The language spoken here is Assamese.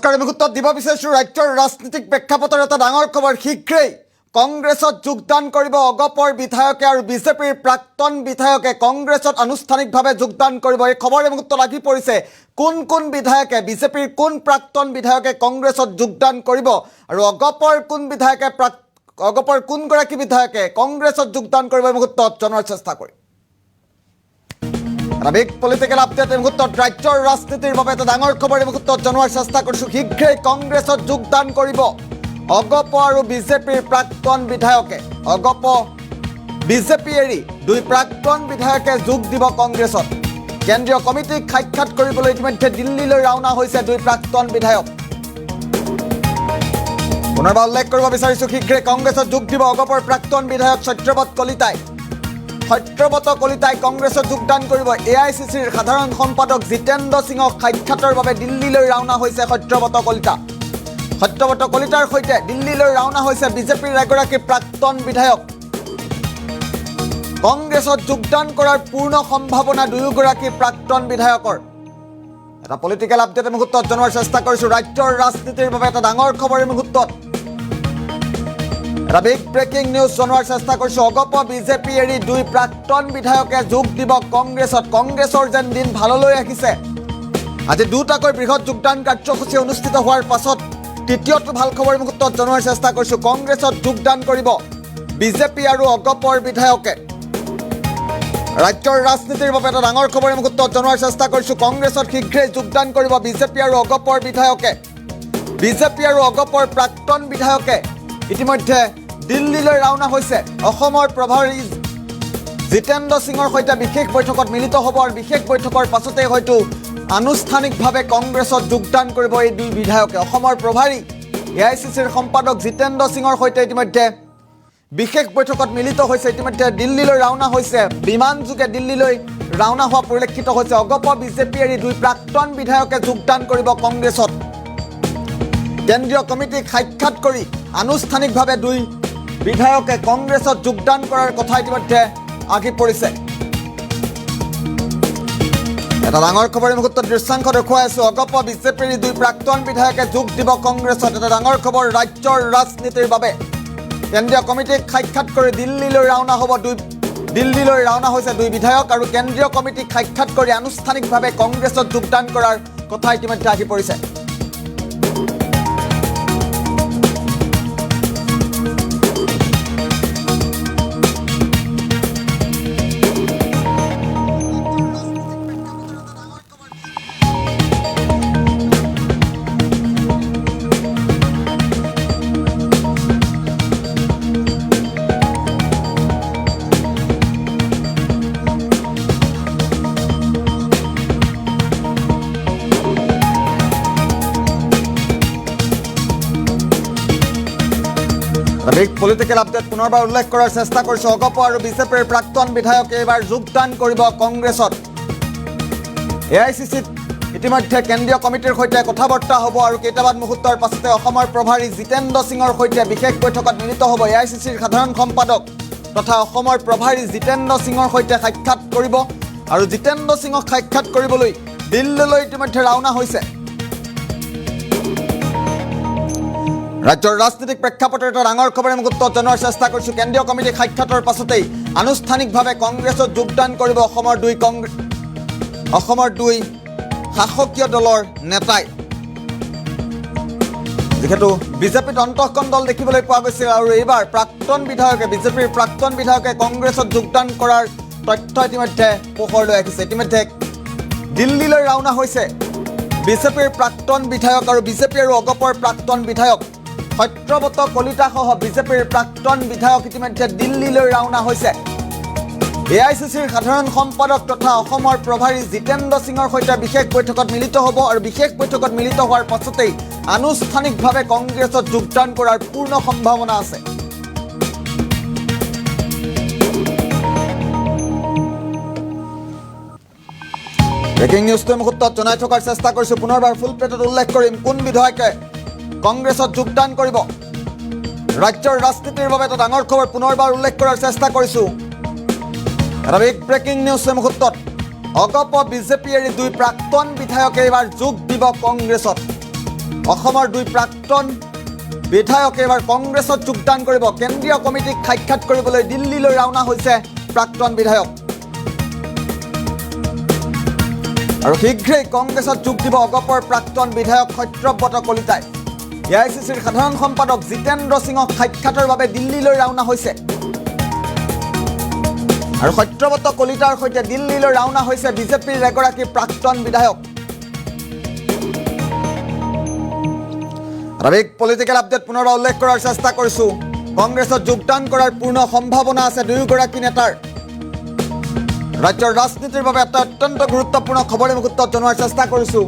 নমস্কাৰ মুহূৰ্তত দিব বিচাৰিছোঁ ৰাজ্যৰ ৰাজনীতিক প্ৰেক্ষাপটৰ এটা ডাঙৰ খবৰ শীঘ্ৰেই কংগ্ৰেছত যোগদান কৰিব অগপৰ বিধায়কে আৰু বিজেপিৰ প্ৰাক্তন বিধায়কে কংগ্ৰেছত আনুষ্ঠানিকভাৱে যোগদান কৰিব এই খবৰ এই মুহূৰ্তত লাগি পৰিছে কোন বিধায়কে বিজেপিৰ কোন প্ৰাক্তন বিধায়কে কংগ্ৰেছত যোগদান কৰিব আৰু অগপৰ কোন বিধায়কে অগপৰ কোন গৰাকী বিধায়কে কংগ্ৰেছত যোগদান কৰিব এই মুহূৰ্তত জনাৰ চেষ্টা কৰিম বিগ পলিটিকেল আপডেট এই মুহূৰ্তত ৰাজ্যৰ ৰাজনীতিৰ বাবে এটা ডাঙৰ খবৰ এই মুহূৰ্তত জনোৱাৰ চেষ্টা কৰিছোঁ শীঘ্ৰেই কংগ্ৰেছত যোগদান কৰিব অগপ আৰু বিজেপিৰ প্ৰাক্তন বিধায়কে অগপ বিজেপি এৰি দুই প্ৰাক্তন বিধায়কে যোগ দিব কংগ্ৰেছত কেন্দ্ৰীয় কমিটিক সাক্ষাৎ কৰিবলৈ ইতিমধ্যে দিল্লীলৈ ৰাওনা হৈছে দুই প্ৰাক্তন বিধায়ক পুনৰবাৰ উল্লেখ কৰিব বিচাৰিছোঁ শীঘ্ৰেই কংগ্ৰেছত যোগ দিব অগপৰ প্ৰাক্তন বিধায়ক সত্যব্ৰত কলিতাই কংগ্ৰেছত যোগদান কৰিব এআইচিচিৰ সাধাৰণ সম্পাদক জিতেন্দ্ৰ সিঙক সাক্ষাতৰ বাবে দিল্লীলৈ ৰাওনা হৈছে সত্যব্ৰত কলিতাৰ সৈতে দিল্লীলৈ ৰাওনা হৈছে বিজেপিৰ এগৰাকী প্ৰাক্তন বিধায়ক কংগ্ৰেছত যোগদান কৰাৰ পূৰ্ণ সম্ভাৱনা দুয়োগৰাকী প্ৰাক্তন বিধায়কৰ এটা পলিটিকেল আপডেট মুহূৰ্তত জনোৱাৰ চেষ্টা কৰিছোঁ ৰাজ্যৰ ৰাজনীতিৰ বাবে এটা ডাঙৰ খবৰ এই মুহূৰ্তত এটা বিগ ব্ৰেকিং নিউজ জনোৱাৰ চেষ্টা কৰিছোঁ অগপ বিজেপি এৰি দুই প্ৰাক্তন বিধায়কে যোগ দিব কংগ্ৰেছৰ যেন দিন ভাললৈ আহিছে আজি দুটাকৈ বৃহৎ যোগদান কাৰ্যসূচী অনুষ্ঠিত হোৱাৰ পাছত তৃতীয়টো ভাল খবৰ মুহূৰ্তত জনোৱাৰ চেষ্টা কৰিছোঁ কংগ্ৰেছত যোগদান কৰিব বিজেপি আৰু অগপৰ বিধায়কে ৰাজ্যৰ ৰাজনীতিৰ বাবে এটা ডাঙৰ খবৰ মুহূৰ্তত জনোৱাৰ চেষ্টা কৰিছোঁ কংগ্ৰেছত শীঘ্ৰেই যোগদান কৰিব বিজেপি আৰু অগপৰ বিধায়কে বিজেপি আৰু অগপৰ প্ৰাক্তন বিধায়কে ইতিমধ্যে দিল্লীলৈ ৰাওনা হৈছে অসমৰ প্ৰভাৰী জিতেন্দ্ৰ সিঙৰ সৈতে বিশেষ বৈঠকত মিলিত হ'ব আৰু বিশেষ বৈঠকৰ পাছতে হয়তো আনুষ্ঠানিকভাৱে কংগ্ৰেছত যোগদান কৰিব এই দুই বিধায়কে অসমৰ প্ৰভাৰী এআইচিচিৰ সম্পাদক জিতেন্দ্ৰ সিঙৰ সৈতে ইতিমধ্যে বিশেষ বৈঠকত মিলিত হৈছে ইতিমধ্যে দিল্লীলৈ ৰাওনা হৈছে বিমানযোগে দিল্লীলৈ ৰাওনা হোৱা পৰিলক্ষিত হৈছে অগপ বিজেপি এৰি দুই প্ৰাক্তন বিধায়কে যোগদান কৰিব কংগ্ৰেছত কেন্দ্ৰীয় কমিটিক সাক্ষাৎ কৰি আনুষ্ঠানিকভাৱে দুই বিধায়কে কংগ্ৰেছত যোগদান কৰাৰ কথা ইতিমধ্যে আহি পৰিছে এটা ডাঙৰ খবৰ মুহূৰ্তত দৃশ্যাংশ দেখুৱাই আছোঁ অগপ বিজেপিৰ দুই প্ৰাক্তন বিধায়কে যোগ দিব কংগ্ৰেছত এটা ডাঙৰ খবৰ ৰাজ্যৰ ৰাজনীতিৰ বাবে কেন্দ্ৰীয় কমিটিক সাক্ষাৎ কৰি দিল্লীলৈ ৰাওনা হৈছে দুই বিধায়ক আৰু কেন্দ্ৰীয় কমিটিক সাক্ষাৎ কৰি আনুষ্ঠানিকভাৱে কংগ্ৰেছত যোগদান কৰাৰ কথা ইতিমধ্যে আহি পৰিছে বিগ পলিটিকেল আপডেট পুনৰবাৰ উল্লেখ কৰাৰ চেষ্টা কৰিছোঁ অগপ আৰু বিজেপিৰ প্ৰাক্তন বিধায়কে এইবাৰ যোগদান কৰিব কংগ্ৰেছত এআইচিচিত ইতিমধ্যে কেন্দ্ৰীয় কমিটিৰ সৈতে কথা বাৰ্তা হ'ব আৰু কেইটামান মুহূৰ্তৰ পাছতে অসমৰ প্ৰভাৰী জিতেন্দ্ৰ সিঙৰ সৈতে বিশেষ বৈঠকত মিলিত হ'ব এআইচিচিৰ সাধাৰণ সম্পাদক তথা অসমৰ প্ৰভাৰী জিতেন্দ্ৰ সিঙৰ সৈতে সাক্ষাৎ কৰিব আৰু জিতেন্দ্ৰ সিঙক সাক্ষাৎ কৰিবলৈ দিল্লীলৈ ইতিমধ্যে ৰাওনা হৈছে ৰাজ্যৰ ৰাজনীতিক প্ৰেক্ষাপটৰ এটা ডাঙৰ খবৰ মুহূৰ্তত জনোৱাৰ চেষ্টা কৰিছোঁ কেন্দ্ৰীয় কমিটিক সাক্ষাতৰ পাছতেই আনুষ্ঠানিকভাৱে কংগ্ৰেছত যোগদান কৰিব অসমৰ দুই শাসকীয় দলৰ নেতাই যিহেতু বিজেপিত অন্তঃকৰণ দল দেখিবলৈ পোৱা গৈছিল আৰু এইবাৰ বিজেপিৰ প্ৰাক্তন বিধায়কে কংগ্ৰেছত যোগদান কৰাৰ তথ্য ইতিমধ্যে পোহৰলৈ আহিছে ইতিমধ্যে দিল্লীলৈ ৰাওনা হৈছে বিজেপিৰ প্ৰাক্তন বিধায়ক আৰু বিজেপি আৰু অগপৰ প্ৰাক্তন বিধায়ক সত্যব্ৰত কলিতাসহ বিজেপিৰ প্ৰাক্তন বিধায়ক ইতিমধ্যে দিল্লীলৈ ৰাওনা হৈছে এআইচিচিৰ সাধাৰণ সম্পাদক তথা অসমৰ প্ৰভাৰী জিতেন্দ্ৰ সিঙৰ সৈতে বিশেষ বৈঠকত মিলিত হ'ব আৰু বিশেষ বৈঠকত মিলিত হোৱাৰ পাছতেই আনুষ্ঠানিকভাৱে কংগ্ৰেছত যোগদান কৰাৰ পূৰ্ণ সম্ভাৱনা আছে ব্ৰেকিং নিউজটো মুহূৰ্তত জনাই থকাৰ চেষ্টা কৰিছোঁ পুনৰবাৰ ফুল প্লেটত উল্লেখ কৰিম কোন বিধায়কে কংগ্ৰেছত যোগদান কৰিব ৰাজ্যৰ ৰাজনীতিৰ বাবে এটা ডাঙৰ খবৰ পুনৰবাৰ উল্লেখ কৰাৰ চেষ্টা কৰিছোঁ এটা বিগ ব্ৰেকিং নিউজ এই মুহূৰ্তত অগপ বিজেপি এৰি দুই প্ৰাক্তন বিধায়কে এইবাৰ যোগ দিব কংগ্ৰেছত অসমৰ দুই প্ৰাক্তন বিধায়কে এবাৰ কংগ্ৰেছত যোগদান কৰিব। কেন্দ্ৰীয় কমিটিক সাক্ষাৎ কৰিবলৈ দিল্লীলৈ ৰাওনা হৈছে প্ৰাক্তন বিধায়ক। আৰু শীঘ্ৰেই কংগ্ৰেছত যোগ দিব অগপৰ প্ৰাক্তন বিধায়ক সত্যব্ৰত কলিতাই। AICCৰ সাধাৰণ সম্পাদক জিতেন্দ্ৰ সিঙক সাক্ষাতৰ বাবে দিল্লীলৈ ৰাওনা হৈছে। আৰু সত্যব্ৰত কলিতাৰ সৈতে দিল্লীলৈ ৰাওনা হৈছে বিজেপিৰ এগৰাকী প্ৰাক্তন বিধায়ক। বিগ পলিটিকেল আপডেট পুনৰবাৰ উল্লেখ কৰাৰ চেষ্টা কৰিছোঁ। কংগ্ৰেছত যোগদান কৰাৰ পূৰ্ণ সম্ভাৱনা আছে দুয়োগৰাকী নেতাৰ। ৰাজ্যৰ ৰাজনীতিৰ বাবে এটা অত্যন্ত গুৰুত্বপূৰ্ণ খবৰে মুহূৰ্তত জনোৱাৰ চেষ্টা কৰিছোঁ।